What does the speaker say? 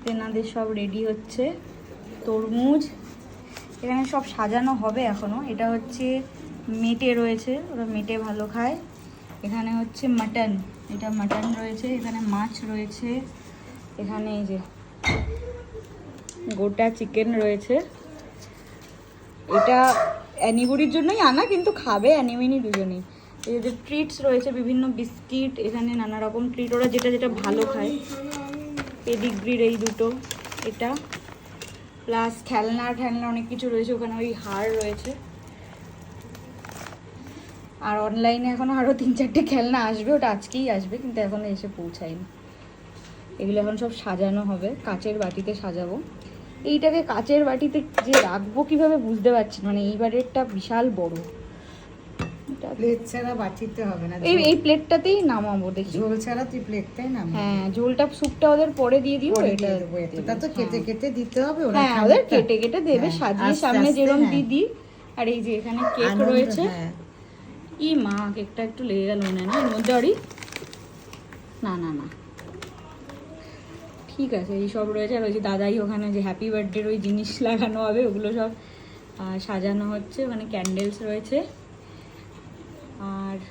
তেনাদের সব রেডি হচ্ছে। তরমুজ এখানে সব সাজানো হবে এখনো। এটা হচ্ছে মেটে রয়েছে, ওরা মেটে ভালো খায়। এখানে হচ্ছে মাটন, এটা মাটন রয়েছে। এখানে মাছ রয়েছে। এখানে এই যে গোটা চিকেন রয়েছে। এটা অ্যানিবুড়ির জন্যই আনা, কিন্তু খাবে অ্যানিমিনি দুজনেই। এই যে ট্রিটস রয়েছে, বিভিন্ন বিস্কিট, এখানে নানা রকম ট্রিট, ওরা যেটা যেটা ভালো খায়। পেডিগ্রির এই দুটো, এটা প্লাস খেলনা ঠেলনা অনেক কিছু রয়েছে। ওখানে ওই হার রয়েছে। আর অনলাইনে এখনও আরও 3-4টে খেলনা আসবে, ওটা আজকেই আসবে, কিন্তু এখনও এসে পৌঁছায়নি। এগুলো এখন সব সাজানো হবে, কাচের বাটিতে সাজাবো। এইটাকে কাচের বাটিতে যে রাখবো কীভাবে বুঝতে পারছি না, মানে এইবারেরটা বিশাল বড়। প্লেট ছাড়া বাটিতে হবে না, এই প্লেটটাতেই নামাবো দেখি। ঝোল ছাড়া তুই প্লেটটাই নামাবি। হ্যাঁ, ঝোলটা স্যুপটা ওদের পরে দিয়ে দিও। এটা তো কেটে কেটে দিতে হবে, ওরা হ্যাঁ ওদের কেটে কেটে দেবে, সাজিয়ে সামনে যেরকম দিদি। আর এই যে এখানে কেক রয়েছে। ই মা, কেকটা একটু লেগে গেল মনে হয় না এর মধ্যে। আরে না না না, ঠিক আছে, এই সব রয়েছে। আর ওই যে দাদাই ওখানে যে হ্যাপি বার্থডের ওই জিনিস লাগানো হবে, ওগুলো সব সাজানো হচ্ছে। ওখানে ক্যান্ডেলস রয়েছে। আর